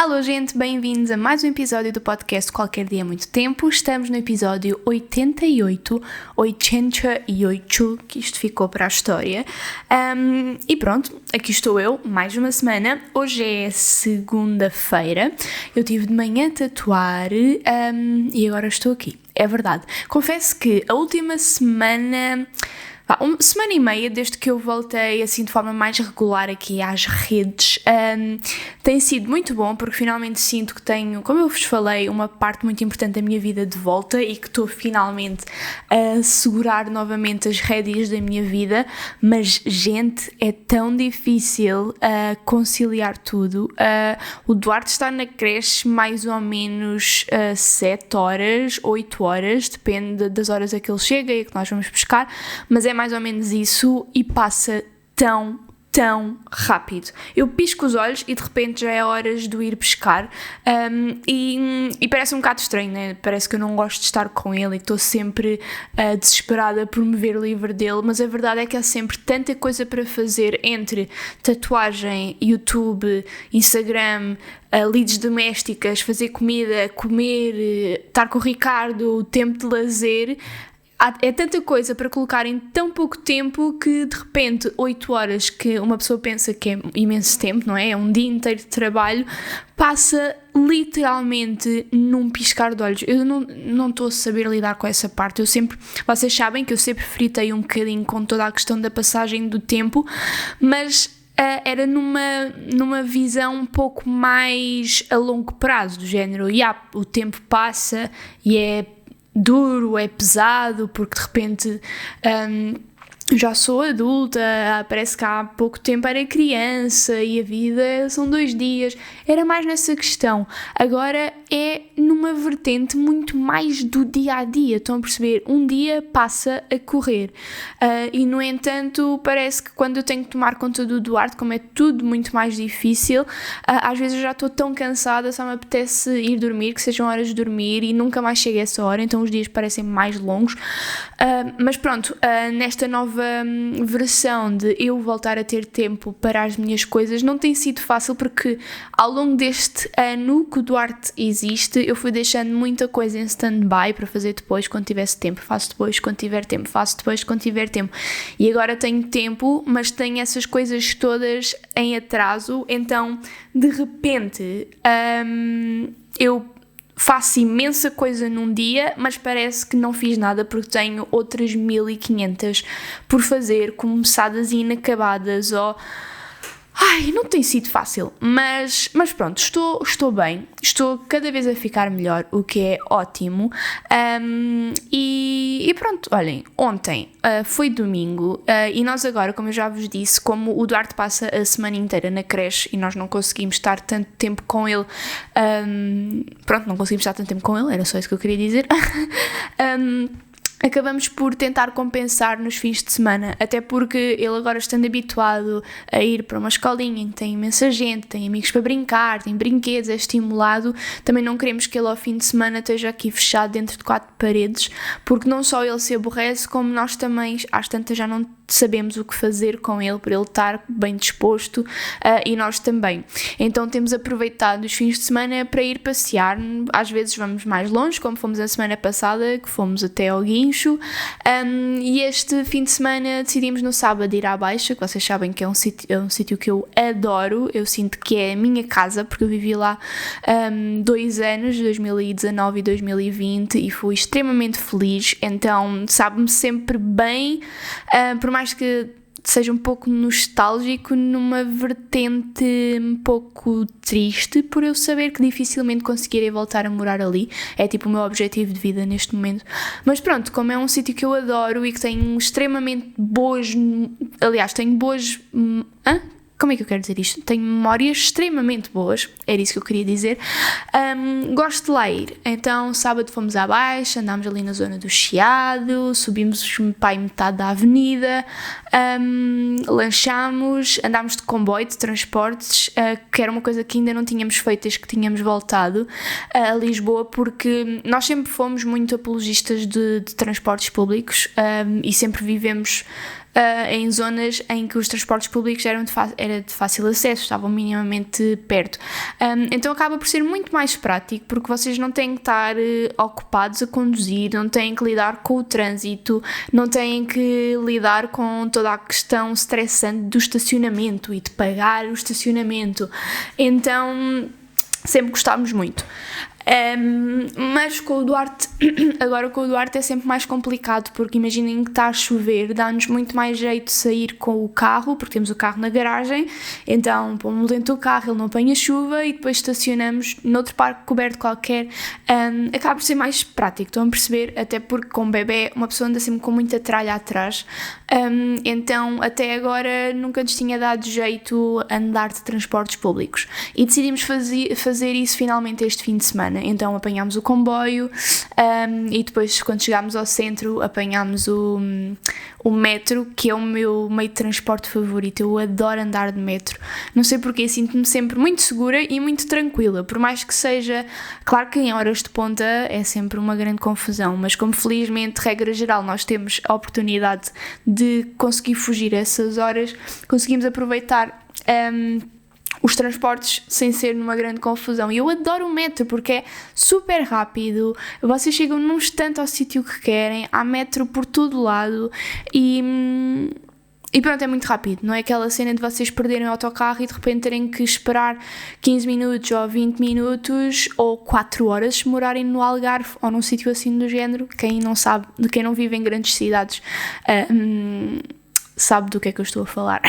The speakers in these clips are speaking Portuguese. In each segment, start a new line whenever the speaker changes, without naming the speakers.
Alô gente, bem-vindos a mais um episódio do podcast Qualquer Dia Muito Tempo. Estamos no episódio 88, que isto ficou para a história. E pronto, aqui estou eu, mais uma semana. Hoje é segunda-feira, eu tive de manhã a tatuar e agora estou aqui, é verdade. Confesso que a última semana... Uma semana e meia desde que eu voltei assim de forma mais regular aqui às redes, tem sido muito bom porque finalmente sinto que tenho, como eu vos falei, uma parte muito importante da minha vida de volta e que estou finalmente a segurar novamente as rédeas da minha vida, mas gente, é tão difícil conciliar tudo. O Duarte está na creche mais ou menos 7 horas, 8 horas, depende das horas a que ele chega e a que nós vamos buscar, mas é mais ou menos isso e passa tão rápido. Eu pisco os olhos e de repente já é horas de ir pescar e parece um bocado estranho, né? Parece que eu não gosto de estar com ele e que estou sempre desesperada por me ver livre dele, mas a verdade é que há sempre tanta coisa para fazer entre tatuagem, YouTube, Instagram, lides domésticas, fazer comida, comer, estar com o Ricardo, tempo de lazer. É tanta coisa para colocar em tão pouco tempo que de repente 8 horas que uma pessoa pensa que é imenso tempo, não é? É um dia inteiro de trabalho, passa literalmente num piscar de olhos. Eu não estou a saber lidar com essa parte. Vocês sabem que eu sempre fritei um bocadinho com toda a questão da passagem do tempo, mas era numa visão um pouco mais a longo prazo, do género, o tempo passa e é duro, é pesado, porque de repente já sou adulta, parece que há pouco tempo era criança e a vida são 2 dias, era mais nessa questão. Agora é numa vertente muito mais do dia a dia, estão a perceber? Um dia passa a correr e no entanto parece que quando eu tenho que tomar conta do Duarte, como é tudo muito mais difícil, às vezes eu já estou tão cansada, só me apetece ir dormir, que sejam horas de dormir e nunca mais chego a essa hora, então os dias parecem mais longos, mas pronto, nesta nova versão de eu voltar a ter tempo para as minhas coisas não tem sido fácil, porque ao longo deste ano que o Duarte existe, eu fui deixando muita coisa em stand-by para fazer depois quando tivesse tempo, faço depois quando tiver tempo, faço depois quando tiver tempo, e agora tenho tempo, mas tenho essas coisas todas em atraso, então de repente eu faço imensa coisa num dia, mas parece que não fiz nada porque tenho outras 1500 por fazer, começadas e inacabadas, não tem sido fácil, mas pronto, estou bem, estou cada vez a ficar melhor, o que é ótimo, e pronto, olhem, ontem foi domingo e nós agora, como eu já vos disse, como o Duarte passa a semana inteira na creche e nós não conseguimos estar tanto tempo com ele, não conseguimos estar tanto tempo com ele, era só isso que eu queria dizer, acabamos por tentar compensar nos fins de semana, até porque ele agora estando habituado a ir para uma escolinha em que tem imensa gente, tem amigos para brincar, tem brinquedos, é estimulado, também não queremos que ele ao fim de semana esteja aqui fechado dentro de 4 paredes, porque não só ele se aborrece, como nós também às tantas já não sabemos o que fazer com ele, para ele estar bem disposto, e nós também. Então temos aproveitado os fins de semana para ir passear, às vezes vamos mais longe, como fomos a semana passada, que fomos até ao Guincho, e este fim de semana decidimos no sábado ir à Baixa, que vocês sabem que é um sítio que eu adoro, eu sinto que é a minha casa, porque eu vivi lá 2 anos, 2019 e 2020, e fui extremamente feliz, então sabe-me sempre bem, por mais que seja um pouco nostálgico, numa vertente um pouco triste, por eu saber que dificilmente conseguirei voltar a morar ali, é tipo o meu objetivo de vida neste momento, mas pronto, como é um sítio que eu adoro e que tenho extremamente tenho boas... Como é que eu quero dizer isto? Tenho memórias extremamente boas, era isso que eu queria dizer. Gosto de lá ir. Então, sábado fomos à Baixa, andámos ali na zona do Chiado, subimos para aí metade da avenida, lanchámos, andámos de comboio de transportes, que era uma coisa que ainda não tínhamos feito desde que tínhamos voltado a Lisboa, porque nós sempre fomos muito apologistas de transportes públicos e sempre vivemos em zonas em que os transportes públicos era de fácil acesso, estavam minimamente perto. Então acaba por ser muito mais prático, porque vocês não têm que estar ocupados a conduzir, não têm que lidar com o trânsito, não têm que lidar com toda a questão estressante do estacionamento e de pagar o estacionamento. Então sempre gostámos muito. Mas com o Duarte, agora com o Duarte é sempre mais complicado, porque imaginem que está a chover, dá-nos muito mais jeito de sair com o carro, porque temos o carro na garagem, então pomos-lo dentro do carro, ele não apanha chuva e depois estacionamos noutro parque coberto qualquer. Acaba por ser mais prático, estão a perceber? Até porque com o bebê uma pessoa anda sempre com muita tralha atrás, então até agora nunca nos tinha dado jeito andar de transportes públicos e decidimos fazer isso finalmente este fim de semana. Então apanhámos o comboio e depois, quando chegámos ao centro, apanhámos o metro, que é o meu meio de transporte favorito. Eu adoro andar de metro, não sei porquê, sinto-me sempre muito segura e muito tranquila, por mais que seja, claro que em horas de ponta é sempre uma grande confusão, mas como felizmente, regra geral, nós temos a oportunidade de conseguir fugir a essas horas, conseguimos aproveitar os transportes sem ser numa grande confusão. E eu adoro o metro porque é super rápido, vocês chegam num instante ao sítio que querem, há metro por todo lado e pronto, é muito rápido, não é aquela cena de vocês perderem o autocarro e de repente terem que esperar 15 minutos ou 20 minutos ou 4 horas se morarem no Algarve ou num sítio assim do género. Quem não sabe, quem não vive em grandes cidades sabe do que é que eu estou a falar.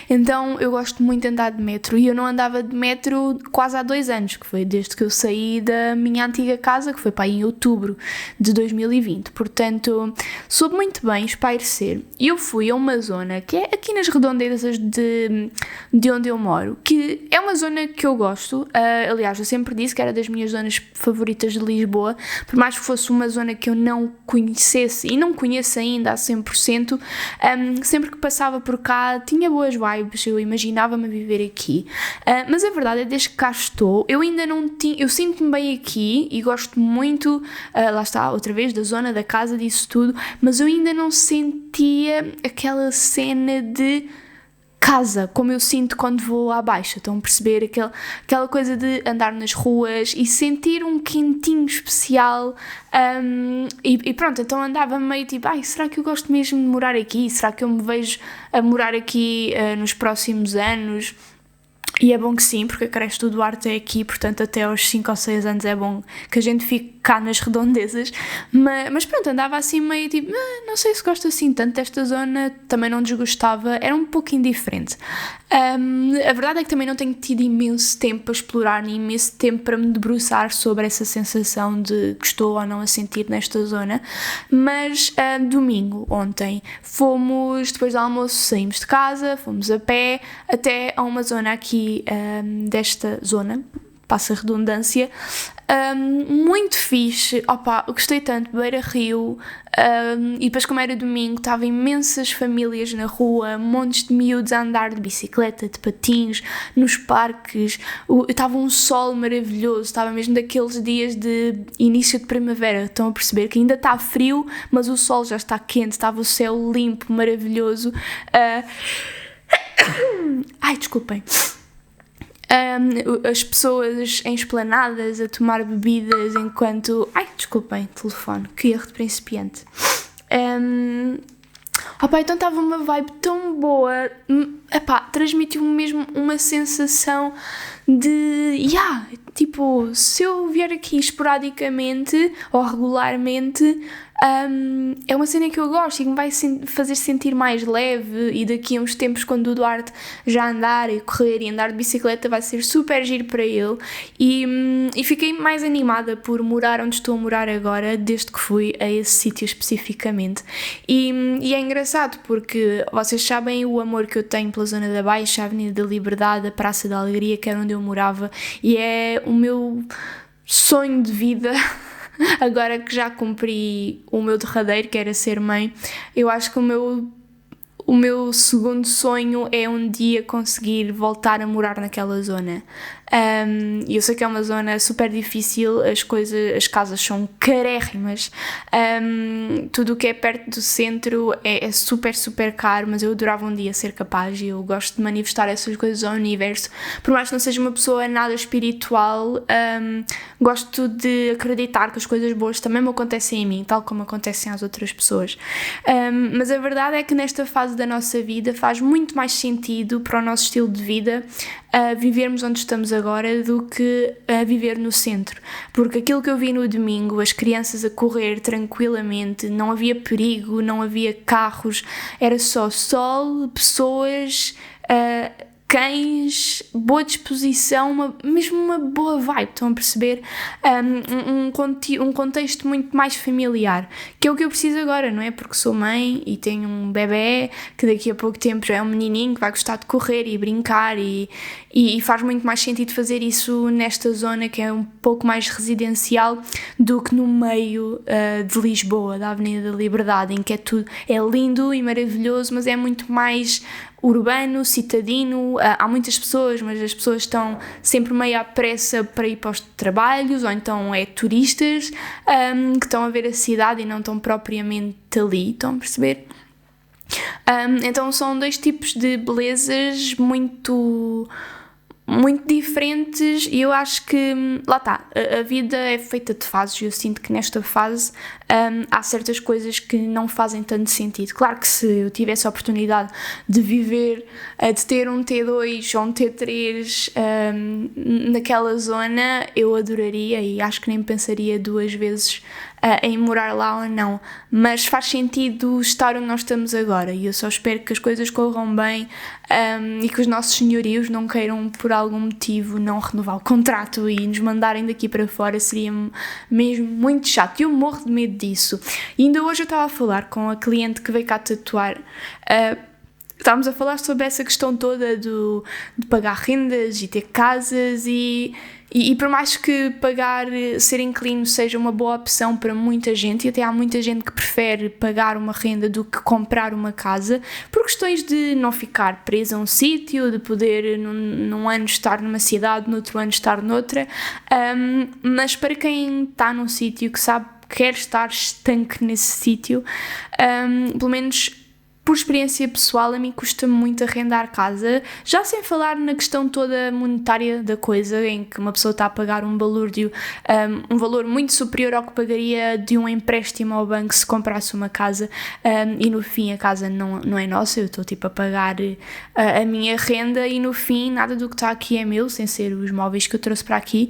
Então eu gosto muito de andar de metro e eu não andava de metro quase há 2 anos, que foi desde que eu saí da minha antiga casa, que foi para aí em outubro de 2020, portanto soube muito bem espairecer. E eu fui a uma zona que é aqui nas redondezas de onde eu moro, que é uma zona que eu gosto, aliás eu sempre disse que era das minhas zonas favoritas de Lisboa, por mais que fosse uma zona que eu não conhecesse e não conheço ainda a 100%, sempre que passava por cá tinha boas vibes, eu imaginava-me a viver aqui, mas a verdade é, desde que cá estou, eu ainda não tinha, eu sinto-me bem aqui e gosto muito, lá está, outra vez, da zona, da casa, disso tudo, mas eu ainda não sentia aquela cena de casa, como eu sinto quando vou à Baixa. Estão a perceber aquela coisa de andar nas ruas e sentir um quentinho especial, e pronto, então andava meio tipo, será que eu gosto mesmo de morar aqui? Será que eu me vejo a morar aqui nos próximos anos? E é bom que sim, porque a creche do Duarte é aqui, portanto até aos 5 ou 6 anos é bom que a gente fique cá nas redondezas, mas pronto, andava assim meio tipo, não sei se gosto assim tanto desta zona, também não desgostava, era um pouco indiferente. A verdade é que também não tenho tido imenso tempo a explorar, nem imenso tempo para me debruçar sobre essa sensação de que estou ou não a sentir nesta zona, mas domingo, ontem, depois do almoço, saímos de casa, fomos a pé até a uma zona aqui desta zona, passa a redundância, muito fixe, eu gostei tanto, Beira Rio, e depois como era domingo, estava imensas famílias na rua, montes de miúdos a andar de bicicleta, de patins, nos parques, estava um sol maravilhoso, estava mesmo daqueles dias de início de primavera, estão a perceber que ainda está frio, mas o sol já está quente, estava o céu limpo, maravilhoso, desculpem. As pessoas em esplanadas a tomar bebidas enquanto... desculpem, telefone, que erro de principiante. Então estava uma vibe tão boa, transmitiu-me mesmo uma sensação de... tipo, se eu vier aqui esporadicamente ou regularmente... é uma cena que eu gosto e que me vai fazer sentir mais leve, e daqui a uns tempos, quando o Duarte já andar e correr e andar de bicicleta, vai ser super giro para ele, e fiquei mais animada por morar onde estou a morar agora, desde que fui a esse sítio especificamente, e é engraçado porque vocês sabem o amor que eu tenho pela zona da Baixa, a Avenida da Liberdade, a Praça da Alegria, que era onde eu morava, e é o meu sonho de vida. Agora que já cumpri o meu derradeiro, que era ser mãe, eu acho que o meu segundo sonho é um dia conseguir voltar a morar naquela zona. Eu sei que é uma zona super difícil, as casas são carérrimas, tudo o que é perto do centro é super, super caro, mas eu adorava um dia ser capaz e eu gosto de manifestar essas coisas ao universo. Por mais que não seja uma pessoa nada espiritual, gosto de acreditar que as coisas boas também me acontecem em mim, tal como acontecem às outras pessoas. Mas a verdade é que nesta fase da nossa vida faz muito mais sentido para o nosso estilo de vida vivermos onde estamos agora do que viver no centro, porque aquilo que eu vi no domingo, as crianças a correr tranquilamente, não havia perigo, não havia carros, era só sol, pessoas, cães, boa disposição, mesmo uma boa vibe, estão a perceber? Um contexto muito mais familiar, que é o que eu preciso agora, não é? Porque sou mãe e tenho um bebé que daqui a pouco tempo já é um menininho que vai gostar de correr e brincar e faz muito mais sentido fazer isso nesta zona que é um pouco mais residencial do que no meio de Lisboa, da Avenida da Liberdade, em que é lindo e maravilhoso, mas é muito mais urbano, citadino, há muitas pessoas, mas as pessoas estão sempre meio à pressa para ir para os trabalhos, ou então é turistas que estão a ver a cidade e não estão propriamente ali, estão a perceber? Então são dois tipos de belezas muito diferentes e eu acho que, lá está, a vida é feita de fases e eu sinto que nesta fase há certas coisas que não fazem tanto sentido. Claro que se eu tivesse a oportunidade de viver, de ter um T2 ou um T3 naquela zona, eu adoraria e acho que nem pensaria duas vezes em morar lá ou não, mas faz sentido estar onde nós estamos agora e eu só espero que as coisas corram bem e que os nossos senhorios não queiram por algum motivo não renovar o contrato e nos mandarem daqui para fora, seria mesmo muito chato e eu morro de medo disso. E ainda hoje eu estava a falar com a cliente que veio cá tatuar, estávamos a falar sobre essa questão toda de pagar rendas e ter casas e por mais que ser inquilino seja uma boa opção para muita gente, e até há muita gente que prefere pagar uma renda do que comprar uma casa, por questões de não ficar preso a um sítio, de poder num ano estar numa cidade, no outro ano estar noutra, mas para quem está num sítio que sabe que quer estar estanque nesse sítio, pelo menos por experiência pessoal, a mim custa muito arrendar casa, já sem falar na questão toda monetária da coisa, em que uma pessoa está a pagar um balúrdio, um valor muito superior ao que pagaria de um empréstimo ao banco se comprasse uma casa, e no fim a casa não é nossa, eu estou tipo a pagar a minha renda e no fim nada do que está aqui é meu, sem ser os móveis que eu trouxe para aqui,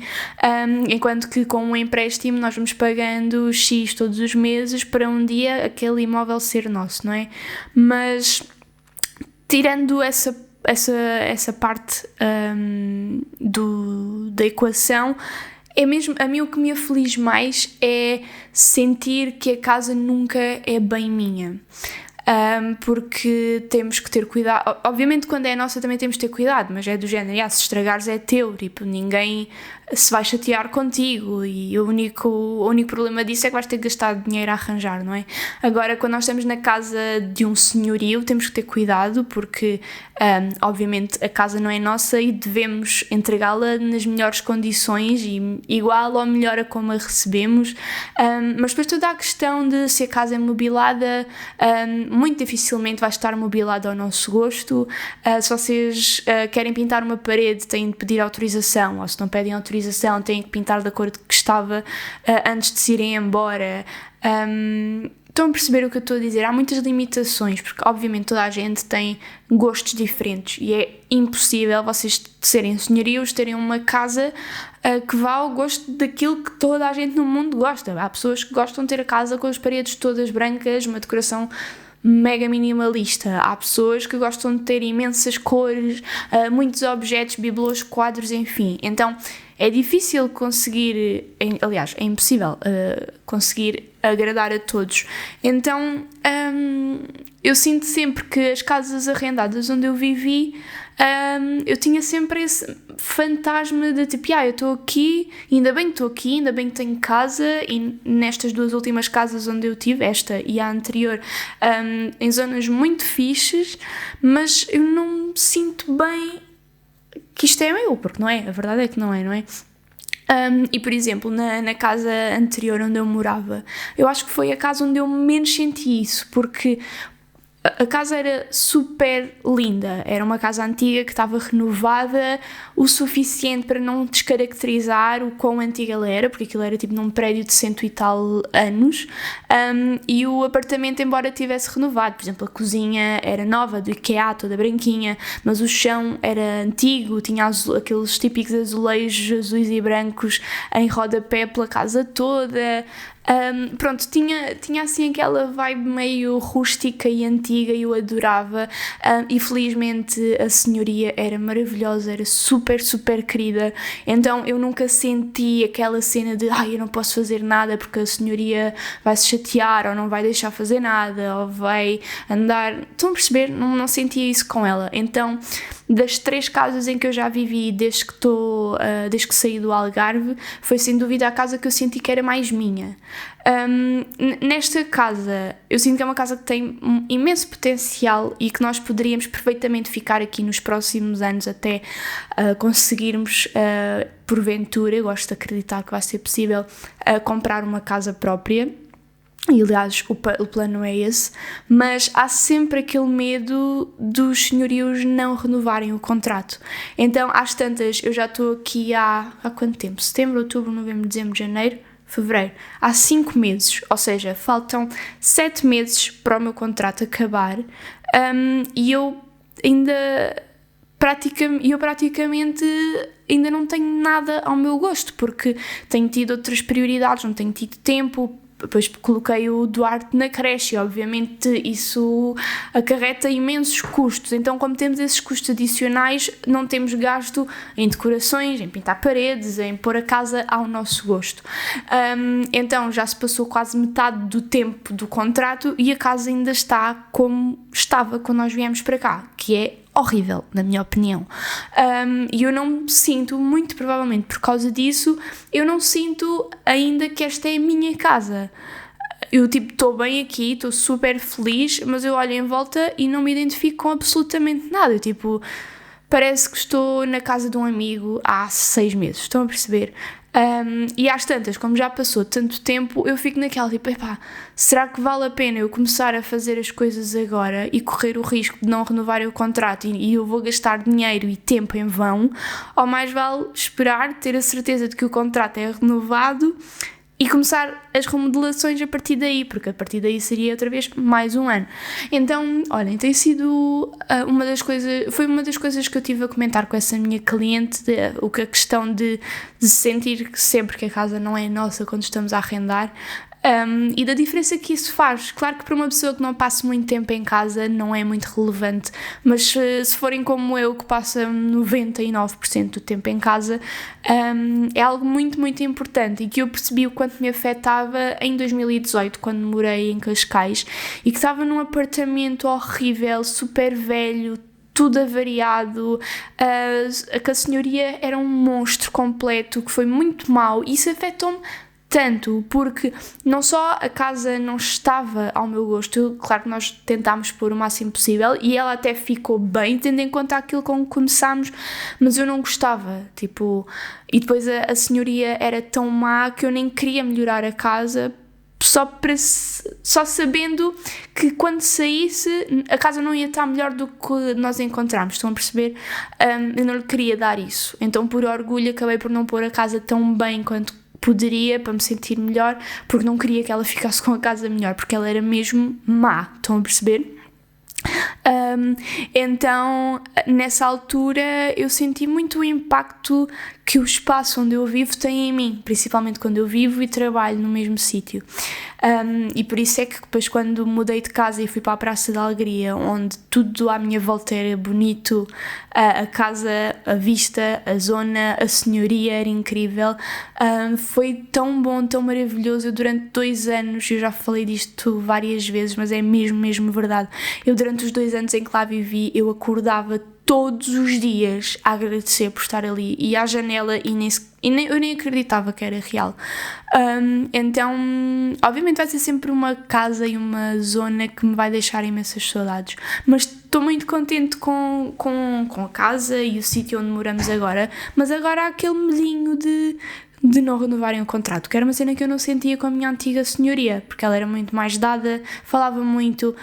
enquanto que com um empréstimo nós vamos pagando X todos os meses para um dia aquele imóvel ser nosso, não é? Mas tirando essa parte da equação, é mesmo, a mim o que me aflige mais é sentir que a casa nunca é bem minha. Porque temos que ter cuidado, obviamente quando é nossa também temos que ter cuidado, mas é do género, se estragares é teu, tipo, ninguém se vai chatear contigo e o único problema disso é que vais ter que gastar dinheiro a arranjar, não é? Agora, quando nós estamos na casa de um senhorio, temos que ter cuidado porque, obviamente, a casa não é nossa e devemos entregá-la nas melhores condições e igual ou melhor a como a recebemos, mas depois toda a questão de se a casa é mobilada, muito dificilmente vai estar mobilada ao nosso gosto. Se vocês querem pintar uma parede, têm de pedir autorização, ou se não pedem autorização, têm que pintar da cor que estava antes de se irem embora. Estão a perceber o que eu estou a dizer? Há muitas limitações, porque obviamente toda a gente tem gostos diferentes e é impossível vocês serem senhorios, terem uma casa que vá ao gosto daquilo que toda a gente no mundo gosta. Há pessoas que gostam de ter a casa com as paredes todas brancas, uma decoração mega minimalista. Há pessoas que gostam de ter imensas cores, muitos objetos, bibelôs, quadros, enfim. Então é difícil conseguir, aliás, é impossível conseguir agradar a todos. Então eu sinto sempre que as casas arrendadas onde eu vivi eu tinha sempre esse fantasma de tipo, eu estou aqui, ainda bem que estou aqui, ainda bem que tenho casa, e nestas duas últimas casas onde eu tive, esta e a anterior, em zonas muito fixes, mas eu não me sinto bem que isto é meu, porque não é, a verdade é que não é? E por exemplo, na casa anterior onde eu morava, eu acho que foi a casa onde eu menos senti isso, porque a casa era super linda, era uma casa antiga que estava renovada o suficiente para não descaracterizar o quão antiga ela era, porque aquilo era tipo num prédio de 100 e tal anos, e o apartamento, embora tivesse renovado, por exemplo, a cozinha era nova, do IKEA, toda branquinha, mas o chão era antigo, tinha aqueles típicos azulejos azuis e brancos em rodapé pela casa toda. Pronto, tinha assim aquela vibe meio rústica e antiga e eu adorava, e felizmente a senhoria era maravilhosa, era super, super querida, então eu nunca senti aquela cena de eu não posso fazer nada porque a senhoria vai se chatear ou não vai deixar fazer nada ou vai andar, estão a perceber? Não sentia isso com ela. Então, das 3 casas em que eu já vivi desde que saí do Algarve, foi sem dúvida a casa que eu senti que era mais minha. Nesta casa, eu sinto que é uma casa que tem um imenso potencial e que nós poderíamos perfeitamente ficar aqui nos próximos anos até conseguirmos, porventura, eu gosto de acreditar que vai ser possível, comprar uma casa própria. E aliás o plano é esse, mas há sempre aquele medo dos senhorios não renovarem o contrato. Então às tantas, eu já estou aqui há quanto tempo? Setembro, outubro, novembro, dezembro, janeiro, fevereiro, há 5 meses, ou seja, faltam 7 meses para o meu contrato acabar, e eu praticamente ainda não tenho nada ao meu gosto, porque tenho tido outras prioridades, não tenho tido tempo. Depois coloquei o Duarte na creche e obviamente isso acarreta imensos custos, então como temos esses custos adicionais, não temos gasto em decorações, em pintar paredes, em pôr a casa ao nosso gosto. Então já se passou quase metade do tempo do contrato e a casa ainda está como estava quando nós viemos para cá, que é horrível, na minha opinião. E eu não me sinto, muito provavelmente por causa disso, eu não sinto ainda que esta é a minha casa. Eu estou bem aqui, estou super feliz, mas eu olho em volta e não me identifico com absolutamente nada. Parece que estou na casa de um amigo há 6 meses, estão a perceber? E às tantas, como já passou tanto tempo, eu fico naquela será que vale a pena eu começar a fazer as coisas agora e correr o risco de não renovar o contrato e eu vou gastar dinheiro e tempo em vão, ou mais vale esperar, ter a certeza de que o contrato é renovado e começar as remodelações a partir daí, porque a partir daí seria outra vez mais um ano. Então, olhem, tem sido foi uma das coisas que eu tive a comentar com essa minha cliente, a questão de sentir sempre que a casa não é nossa quando estamos a arrendar. E da diferença que isso faz. Claro que para uma pessoa que não passa muito tempo em casa não é muito relevante, mas se forem como eu, que passa 99% do tempo em casa, é algo muito, muito importante e que eu percebi o quanto me afetava em 2018, quando morei em Cascais e que estava num apartamento horrível, super velho, tudo avariado, que a senhoria era um monstro completo, que foi muito mau, e isso afetou-me tanto, porque não só a casa não estava ao meu gosto, claro que nós tentámos pôr o máximo possível e ela até ficou bem, tendo em conta aquilo com que começámos, mas eu não gostava, e depois a senhoria era tão má que eu nem queria melhorar a casa, só sabendo que quando saísse a casa não ia estar melhor do que nós encontramos, estão a perceber? Eu não lhe queria dar isso, então por orgulho acabei por não pôr a casa tão bem quanto poderia, para me sentir melhor, porque não queria que ela ficasse com a casa melhor, porque ela era mesmo má, estão a perceber? Então nessa altura eu senti muito o impacto que o espaço onde eu vivo tem em mim, principalmente quando eu vivo e trabalho no mesmo sítio, e por isso é que depois, quando mudei de casa e fui para a Praça da Alegria, onde tudo à minha volta era bonito, a casa, a vista, a zona, a senhoria era incrível, foi tão bom, tão maravilhoso. Eu durante 2 anos, eu já falei disto várias vezes, mas é mesmo verdade, eu durante os 2 anos em que lá vivi, eu acordava todos os dias a agradecer por estar ali, e à janela eu nem acreditava que era real. Então, obviamente vai ser sempre uma casa e uma zona que me vai deixar imensas saudades, mas estou muito contente com a casa e o sítio onde moramos agora, mas agora há aquele medinho de não renovarem o contrato, que era uma cena que eu não sentia com a minha antiga senhoria, porque ela era muito mais dada, falava muito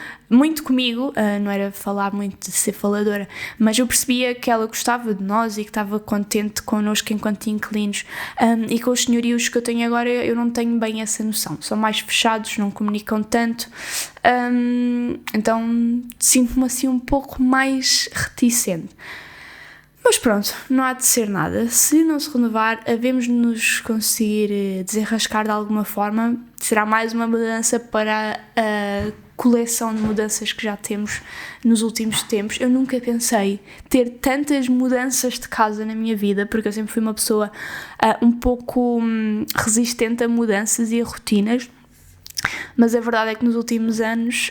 comigo, não era falar muito de ser faladora, mas eu percebia que ela gostava de nós e que estava contente connosco enquanto inquilinos, e com os senhorios que eu tenho agora eu não tenho bem essa noção, são mais fechados, não comunicam tanto, então sinto-me assim um pouco mais reticente. Mas pronto, não há de ser nada. Se não se renovar, havemos de nos conseguir desenrascar de alguma forma. Será mais uma mudança para a coleção de mudanças que já temos nos últimos tempos. Eu nunca pensei ter tantas mudanças de casa na minha vida, porque eu sempre fui uma pessoa um pouco resistente a mudanças e a rotinas. Mas a verdade é que nos últimos anos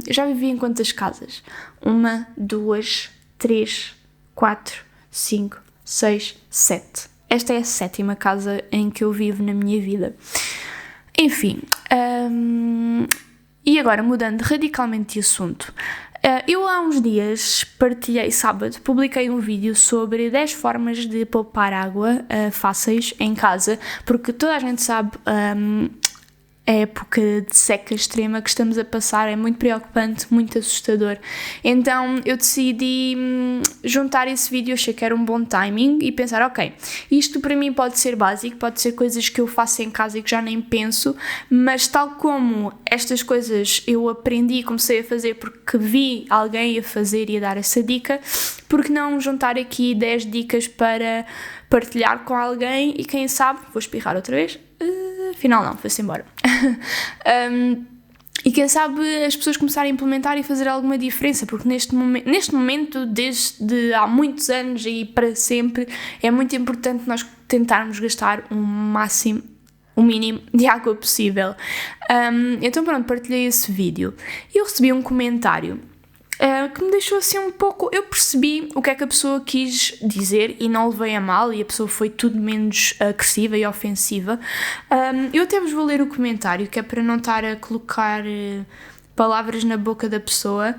eu já vivi em quantas casas? 1, 2, 3... 4, 5, 6, 7. Esta é a 7ª casa em que eu vivo na minha vida. Enfim, e agora mudando radicalmente de assunto, eu há uns dias sábado, publiquei um vídeo sobre 10 formas de poupar água fáceis em casa, porque toda a gente sabe a época de seca extrema que estamos a passar é muito preocupante, muito assustador. Então eu decidi juntar esse vídeo, achei que era um bom timing e pensar, ok, isto para mim pode ser básico, pode ser coisas que eu faço em casa e que já nem penso, mas tal como estas coisas eu aprendi e comecei a fazer porque vi alguém a fazer e a dar essa dica, porque não juntar aqui 10 dicas para partilhar com alguém e quem sabe, vou espirrar outra vez, afinal não, foi-se embora. E quem sabe as pessoas começarem a implementar e fazer alguma diferença, porque neste momento, desde há muitos anos e para sempre, é muito importante nós tentarmos gastar o mínimo de água possível. Então pronto, partilhei esse vídeo e eu recebi um comentário que me deixou assim um pouco... Eu percebi o que é que a pessoa quis dizer e não levei a mal, e a pessoa foi tudo menos agressiva e ofensiva. Eu até vos vou ler o comentário, que é para não estar a colocar palavras na boca da pessoa.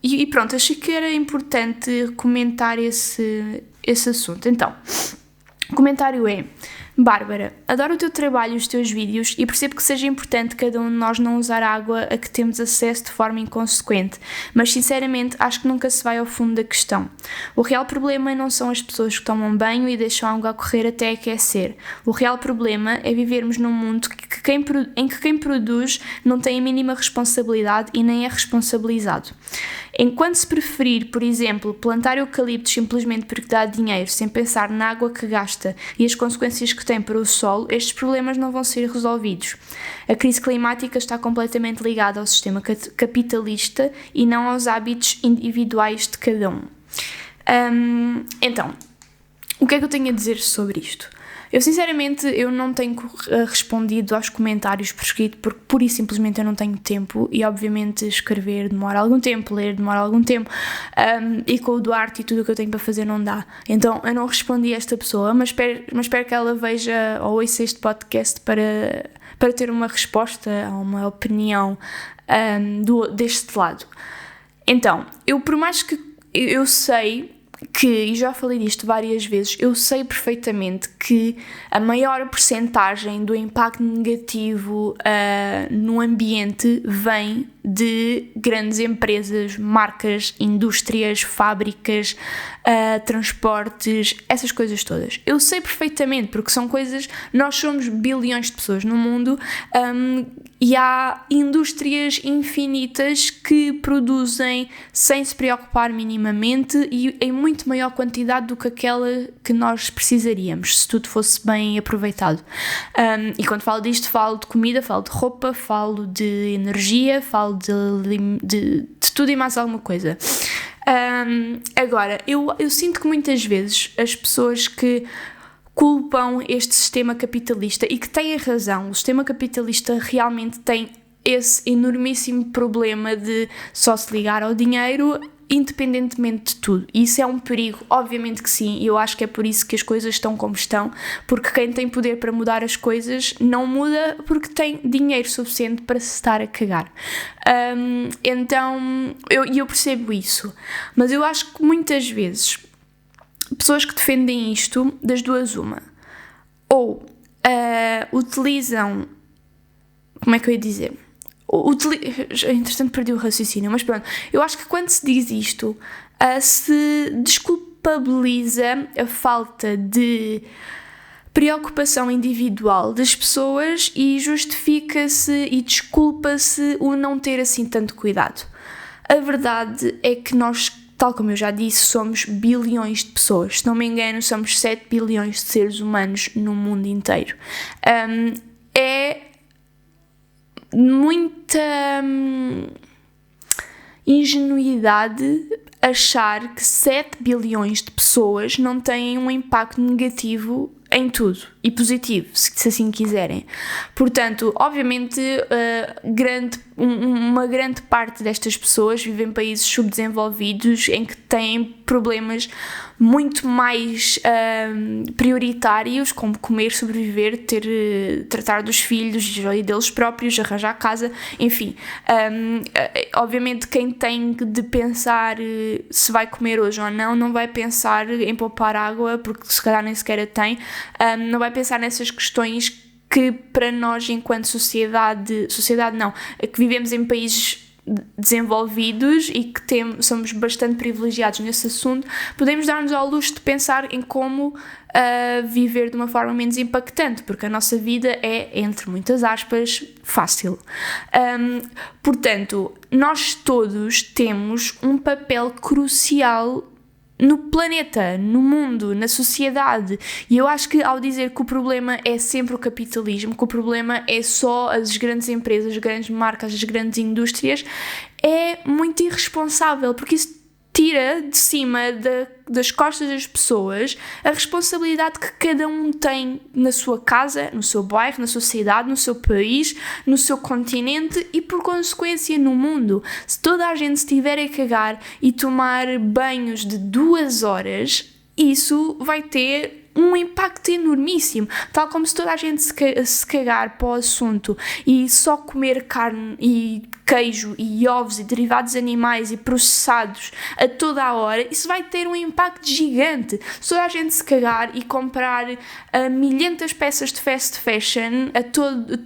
E pronto, achei que era importante comentar esse assunto. Então, o comentário é: Bárbara, adoro o teu trabalho e os teus vídeos e percebo que seja importante cada um de nós não usar a água a que temos acesso de forma inconsequente, mas sinceramente acho que nunca se vai ao fundo da questão. O real problema não são as pessoas que tomam banho e deixam a água a correr até aquecer. O real problema é vivermos num mundo em que quem produz não tem a mínima responsabilidade e nem é responsabilizado. Enquanto se preferir, por exemplo, plantar eucaliptos simplesmente porque dá dinheiro, sem pensar na água que gasta e as consequências que tem para o solo, estes problemas não vão ser resolvidos. A crise climática está completamente ligada ao sistema capitalista e não aos hábitos individuais de cada um. Então, o que é que eu tenho a dizer sobre isto? Eu sinceramente não tenho respondido aos comentários por escrito porque pura e simplesmente eu não tenho tempo, e obviamente escrever demora algum tempo, ler demora algum tempo, e com o Duarte e tudo o que eu tenho para fazer não dá. Então eu não respondi a esta pessoa, mas espero que ela veja ou ouça este podcast para ter uma resposta, uma opinião deste lado. Então, por mais que eu sei e já falei disto várias vezes, eu sei perfeitamente que a maior percentagem do impacto negativo no ambiente vem de grandes empresas, marcas, indústrias, fábricas, transportes, essas coisas todas. Eu sei perfeitamente, porque são coisas... Nós somos bilhões de pessoas no mundo, e há indústrias infinitas que produzem sem se preocupar minimamente e em muito maior quantidade do que aquela que nós precisaríamos, se tudo fosse bem aproveitado. E quando falo disto, falo de comida, falo de roupa, falo de energia, falo de tudo e mais alguma coisa. Agora, eu sinto que muitas vezes as pessoas que culpam este sistema capitalista, e que têm razão, o sistema capitalista realmente tem esse enormíssimo problema de só se ligar ao dinheiro independentemente de tudo. E isso é um perigo, obviamente que sim, e eu acho que é por isso que as coisas estão como estão, porque quem tem poder para mudar as coisas não muda porque tem dinheiro suficiente para se estar a cagar. Então, eu percebo isso, mas eu acho que muitas vezes pessoas que defendem isto, das duas uma, ou utilizam, como é que eu ia dizer? Entretanto perdi o raciocínio, mas pronto, eu acho que quando se diz isto, se desculpabiliza a falta de preocupação individual das pessoas e justifica-se e desculpa-se o não ter assim tanto cuidado. A verdade é que nós, tal como eu já disse, somos bilhões de pessoas. Se não me engano, somos 7 bilhões de seres humanos no mundo inteiro. É muita ingenuidade achar que 7 bilhões de pessoas não têm um impacto negativo em tudo, e positivo, se assim quiserem. Portanto, obviamente, uma grande parte destas pessoas vive em países subdesenvolvidos em que têm problemas muito mais prioritários, como comer, sobreviver, tratar dos filhos e deles próprios, arranjar casa, enfim. Obviamente, quem tem de pensar se vai comer hoje ou não vai pensar em poupar água, porque se calhar nem sequer a tem, não vai pensar nessas questões que para nós enquanto sociedade não, que vivemos em países desenvolvidos e que somos bastante privilegiados nesse assunto, podemos dar-nos ao luxo de pensar em como viver de uma forma menos impactante, porque a nossa vida é, entre muitas aspas, fácil. Portanto, nós todos temos um papel crucial no planeta, no mundo, na sociedade. E eu acho que ao dizer que o problema é sempre o capitalismo, que o problema é só as grandes empresas, as grandes marcas, as grandes indústrias, é muito irresponsável, porque isso tira de cima das costas das pessoas a responsabilidade que cada um tem na sua casa, no seu bairro, na sua cidade, no seu país, no seu continente e, por consequência, no mundo. Se toda a gente estiver a cagar e tomar banhos de 2 horas, isso vai ter um impacto enormíssimo, tal como se toda a gente se cagar para o assunto e só comer carne e queijo e ovos e derivados animais e processados a toda a hora, isso vai ter um impacto gigante. Se toda a gente se cagar e comprar milhentas peças de fast fashion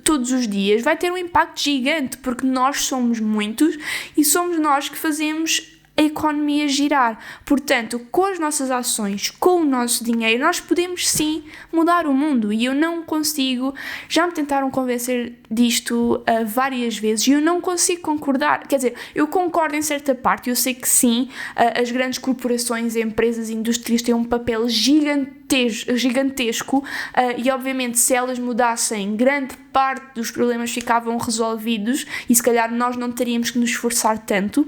todos os dias, vai ter um impacto gigante, porque nós somos muitos e somos nós que fazemos a economia girar. Portanto, com as nossas ações, com o nosso dinheiro, nós podemos sim mudar o mundo, e eu não consigo, já me tentaram convencer disto várias vezes e eu não consigo concordar. Quer dizer, eu concordo em certa parte, eu sei que sim, as grandes corporações, empresas, indústrias têm um papel gigantesco e obviamente se elas mudassem, grande parte dos problemas ficavam resolvidos e se calhar nós não teríamos que nos esforçar tanto.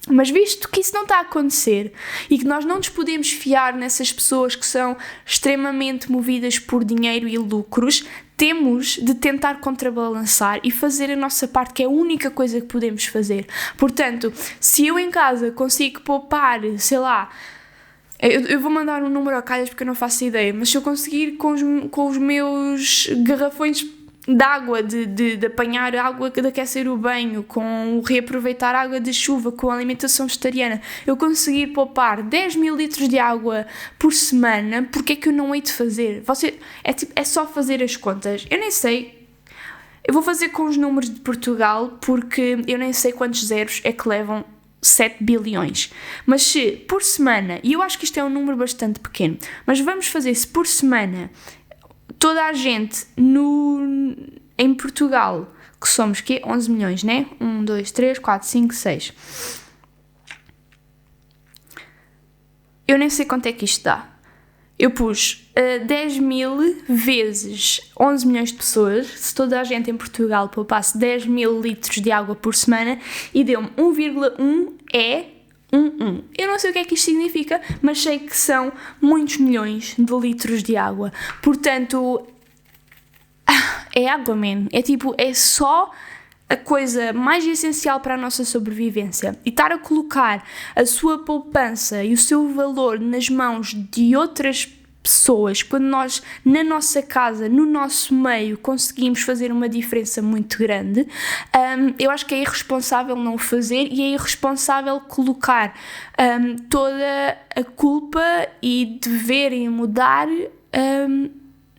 Mas visto que isso não está a acontecer e que nós não nos podemos fiar nessas pessoas que são extremamente movidas por dinheiro e lucros, temos de tentar contrabalançar e fazer a nossa parte, que é a única coisa que podemos fazer. Portanto, se eu em casa consigo poupar, sei lá, eu vou mandar um número a calhas porque eu não faço ideia, mas se eu conseguir com os meus garrafões de água, de apanhar água, de aquecer o banho, com reaproveitar água de chuva, com a alimentação vegetariana, eu conseguir poupar 10 mil litros de água por semana, porque é que eu não hei de fazer? É só fazer as contas. Eu nem sei, eu vou fazer com os números de Portugal, porque eu nem sei quantos zeros é que levam 7 bilhões. Mas se por semana, e eu acho que isto é um número bastante pequeno, mas vamos fazer se por semana toda a gente em Portugal, que somos 11 milhões, né? 1, 2, 3, 4, 5, 6. Eu nem sei quanto é que isto dá. Eu pus 10 mil vezes 11 milhões de pessoas, se toda a gente em Portugal poupasse 10 mil litros de água por semana, e deu-me 1,1 Eu não sei o que é que isto significa, mas sei que são muitos milhões de litros de água. Portanto, é água, man. É só a coisa mais essencial para a nossa sobrevivência e estar a colocar a sua poupança e o seu valor nas mãos de outras pessoas, quando nós, na nossa casa, no nosso meio, conseguimos fazer uma diferença muito grande, eu acho que é irresponsável não o fazer e é irresponsável colocar toda a culpa e deverem mudar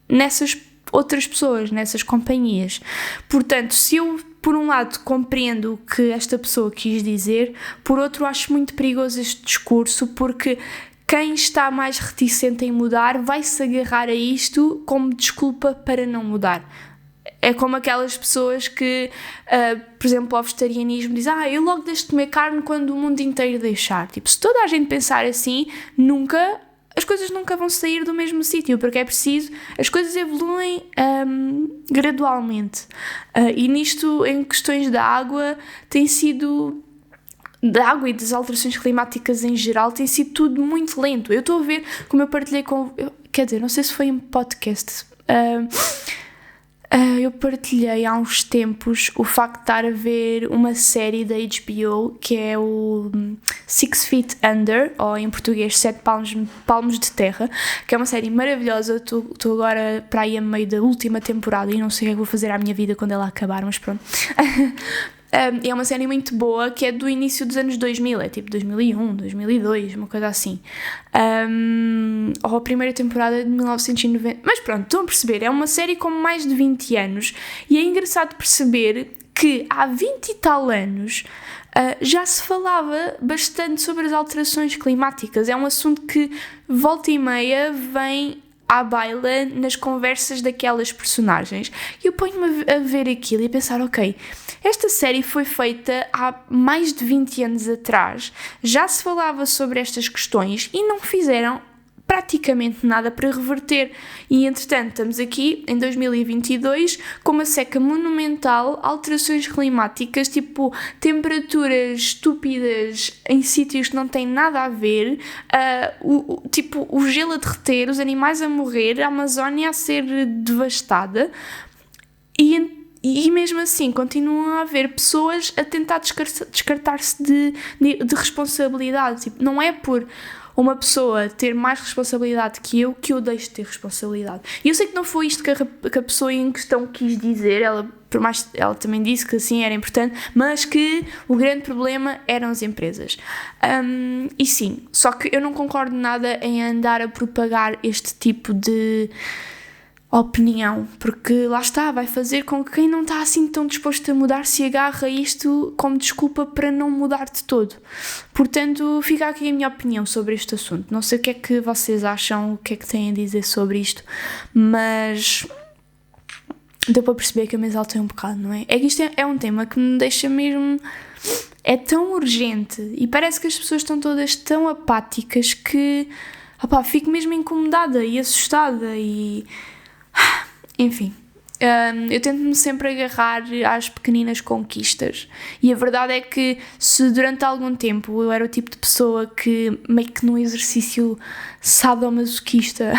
nessas outras pessoas, nessas companhias. Portanto, se eu, por um lado, compreendo o que esta pessoa quis dizer, por outro, acho muito perigoso este discurso, porque quem está mais reticente em mudar vai-se agarrar a isto como desculpa para não mudar. É como aquelas pessoas que, por exemplo, o vegetarianismo diz: eu logo deixo de comer carne quando o mundo inteiro deixar. Tipo, se toda a gente pensar assim, as coisas nunca vão sair do mesmo sítio, porque é preciso, as coisas evoluem gradualmente. E nisto, em questões da água, da água e das alterações climáticas em geral, tem sido tudo muito lento. Eu estou a ver, como eu partilhei quer dizer, não sei se foi em podcast, eu partilhei há uns tempos o facto de estar a ver uma série da HBO que é o Six Feet Under, ou em português 7 palmos de terra, que é uma série maravilhosa. Estou agora para aí a meio da última temporada e não sei o que vou fazer à minha vida quando ela acabar, mas pronto. É uma série muito boa, que é do início dos anos 2000, é tipo 2001, 2002, uma coisa assim. Ou a primeira temporada de 1990. Mas pronto, estão a perceber, é uma série com mais de 20 anos e é engraçado perceber que há 20 e tal anos já se falava bastante sobre as alterações climáticas. É um assunto que volta e meia vem à baila nas conversas daquelas personagens. E eu ponho-me a ver aquilo e a pensar, ok, esta série foi feita há mais de 20 anos atrás, já se falava sobre estas questões e não fizeram praticamente nada para reverter. E entretanto estamos aqui em 2022 com uma seca monumental, alterações climáticas, tipo temperaturas estúpidas em sítios que não têm nada a ver, tipo o gelo a derreter, os animais a morrer, a Amazónia a ser devastada e mesmo assim continuam a haver pessoas a tentar descartar-se de responsabilidade. Tipo, não é por uma pessoa ter mais responsabilidade que eu deixo de ter responsabilidade. E eu sei que não foi isto que a pessoa em questão quis dizer, por mais ela também disse que assim era importante, mas que o grande problema eram as empresas. E sim, só que eu não concordo nada em andar a propagar este tipo de opinião, porque lá está, vai fazer com que quem não está assim tão disposto a mudar se agarra isto como desculpa para não mudar de todo. Portanto, fica aqui a minha opinião sobre este assunto. Não sei o que é que vocês acham, o que é que têm a dizer sobre isto, mas deu para perceber que eu me exaltei um bocado, não é? É que isto é um tema que me deixa mesmo... É tão urgente e parece que as pessoas estão todas tão apáticas que fico mesmo incomodada e assustada e... Enfim, eu tento-me sempre agarrar às pequeninas conquistas e a verdade é que se durante algum tempo eu era o tipo de pessoa que meio que num exercício sadomasoquista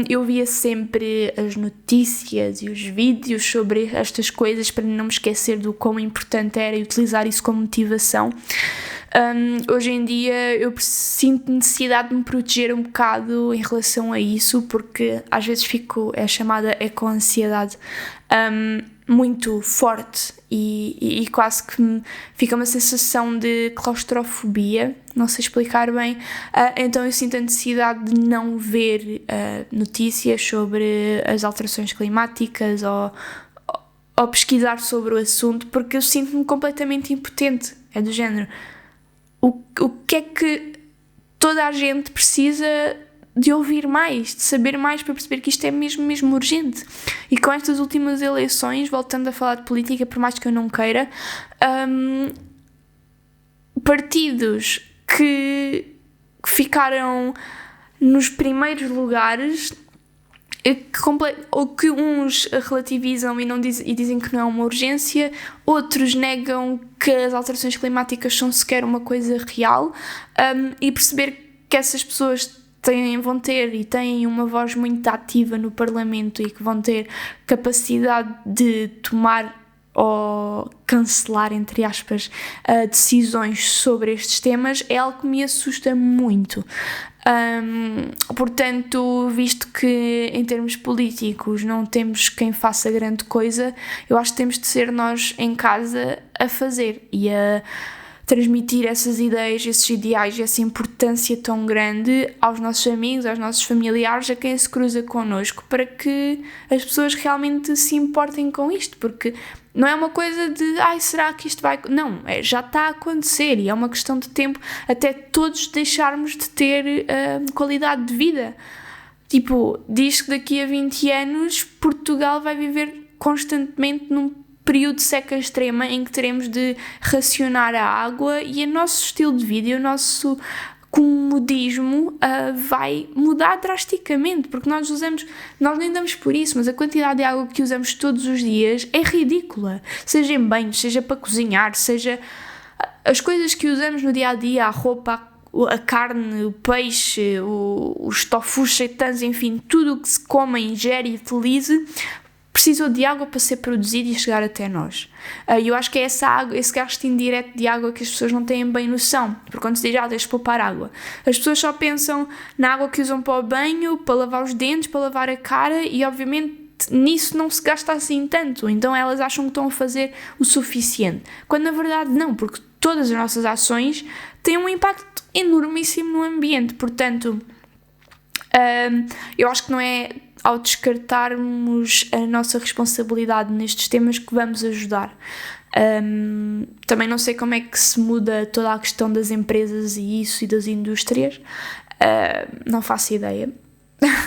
eu via sempre as notícias e os vídeos sobre estas coisas para não me esquecer do quão importante era e utilizar isso como motivação. Hoje em dia eu sinto necessidade de me proteger um bocado em relação a isso, porque às vezes é chamada eco-ansiedade muito forte e quase que fica uma sensação de claustrofobia, não sei explicar bem. Então eu sinto a necessidade de não ver notícias sobre as alterações climáticas ou pesquisar sobre o assunto, porque eu sinto-me completamente impotente. É do género, o que é que toda a gente precisa de ouvir mais, de saber mais para perceber que isto é mesmo urgente. E com estas últimas eleições, voltando a falar de política, por mais que eu não queira, partidos que ficaram nos primeiros lugares, ou que uns relativizam e dizem que não é uma urgência, outros negam que as alterações climáticas são sequer uma coisa real, e perceber que essas pessoas vão ter e têm uma voz muito ativa no Parlamento e que vão ter capacidade de tomar ou cancelar, entre aspas, decisões sobre estes temas é algo que me assusta muito. Portanto, visto que em termos políticos não temos quem faça grande coisa, eu acho que temos de ser nós em casa a fazer e a transmitir essas ideias, esses ideais, essa importância tão grande aos nossos amigos, aos nossos familiares, a quem se cruza connosco, para que as pessoas realmente se importem com isto, porque não é uma coisa de, será que isto vai... Não, já está a acontecer e é uma questão de tempo até todos deixarmos de ter qualidade de vida. Tipo, diz que daqui a 20 anos Portugal vai viver constantemente num período de seca extrema em que teremos de racionar a água e o nosso estilo de vida e o nosso comodismo vai mudar drasticamente, porque nós nem damos por isso, mas a quantidade de água que usamos todos os dias é ridícula, seja em banhos, seja para cozinhar, seja as coisas que usamos no dia-a-dia, a roupa, a carne, o peixe, os tofus, seitãs, enfim, tudo o que se come, ingere e utilize precisou de água para ser produzido e chegar até nós. Eu acho que é essa água, esse gasto indireto de água que as pessoas não têm bem noção, porque quando se diz, deixa de poupar água, as pessoas só pensam na água que usam para o banho, para lavar os dentes, para lavar a cara e obviamente nisso não se gasta assim tanto, então elas acham que estão a fazer o suficiente, quando na verdade não, porque todas as nossas ações têm um impacto enormíssimo no ambiente, portanto eu acho que não é ao descartarmos a nossa responsabilidade nestes temas que vamos ajudar. Também não sei como é que se muda toda a questão das empresas e isso e das indústrias, não faço ideia.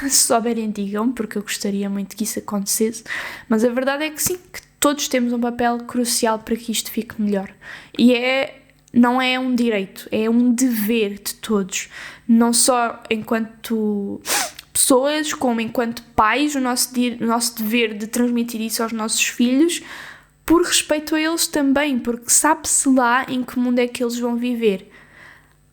Se souberem digam, porque eu gostaria muito que isso acontecesse, mas a verdade é que sim, que todos temos um papel crucial para que isto fique melhor e não é um direito, é um dever de todos, não só enquanto pessoas, como enquanto pais, o nosso dever de transmitir isso aos nossos filhos, por respeito a eles também, porque sabe-se lá em que mundo é que eles vão viver.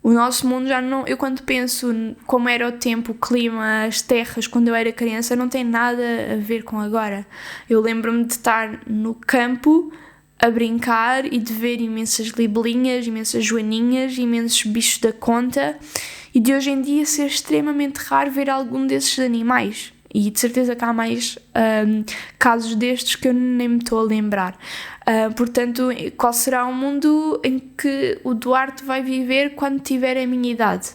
O nosso mundo já não... Eu quando penso como era o tempo, o clima, as terras, quando eu era criança, não tem nada a ver com agora. Eu lembro-me de estar no campo a brincar e de ver imensas libelinhas, imensas joaninhas, imensos bichos da conta e de hoje em dia ser extremamente raro ver algum desses animais. E de certeza que há mais casos destes que eu nem me estou a lembrar. Portanto, qual será o mundo em que o Duarte vai viver quando tiver a minha idade?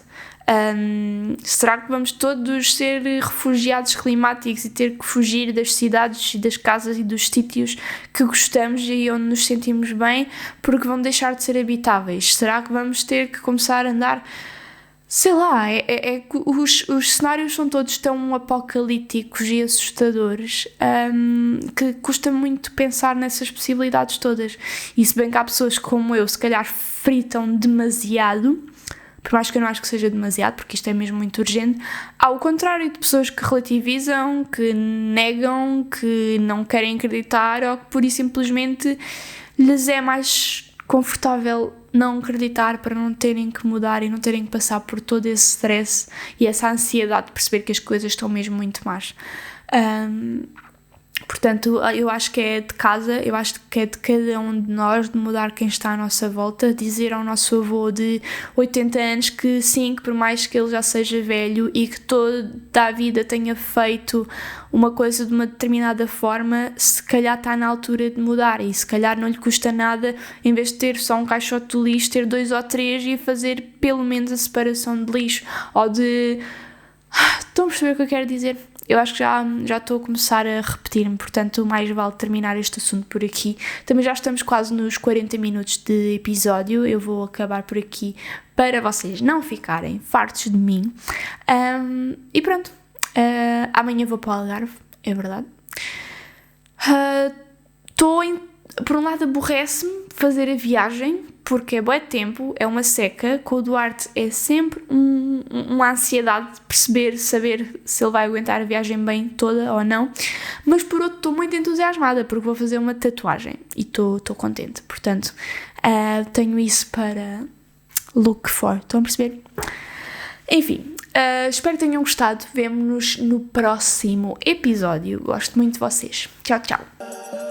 Será que vamos todos ser refugiados climáticos e ter que fugir das cidades e das casas e dos sítios que gostamos e onde nos sentimos bem porque vão deixar de ser habitáveis? Será que vamos ter que começar a andar... Sei lá, os cenários são todos tão apocalípticos e assustadores que custa muito pensar nessas possibilidades todas. E se bem que há pessoas como eu, se calhar fritam demasiado, por mais que eu não acho que seja demasiado, porque isto é mesmo muito urgente, ao contrário de pessoas que relativizam, que negam, que não querem acreditar ou que pura e simplesmente lhes é mais confortável não acreditar para não terem que mudar e não terem que passar por todo esse stress e essa ansiedade de perceber que as coisas estão mesmo muito más. Portanto, eu acho que é de casa, eu acho que é de cada um de nós de mudar quem está à nossa volta, dizer ao nosso avô de 80 anos que sim, que por mais que ele já seja velho e que toda a vida tenha feito uma coisa de uma determinada forma, se calhar está na altura de mudar e se calhar não lhe custa nada, em vez de ter só um caixote de lixo, ter 2 ou 3 e fazer pelo menos a separação de lixo ou de... Estão a perceber o que eu quero dizer? Eu acho que já estou a começar a repetir-me, portanto mais vale terminar este assunto por aqui. Também já estamos quase nos 40 minutos de episódio, eu vou acabar por aqui para vocês não ficarem fartos de mim. E pronto, amanhã vou para o Algarve, é verdade. Por um lado aborrece-me fazer a viagem, porque é bué tempo, é uma seca, com o Duarte é sempre uma ansiedade de perceber, saber se ele vai aguentar a viagem bem toda ou não, mas por outro estou muito entusiasmada porque vou fazer uma tatuagem e estou contente, portanto tenho isso para look for, estão a perceber? Enfim, espero que tenham gostado, vemo-nos no próximo episódio, gosto muito de vocês, tchau, tchau.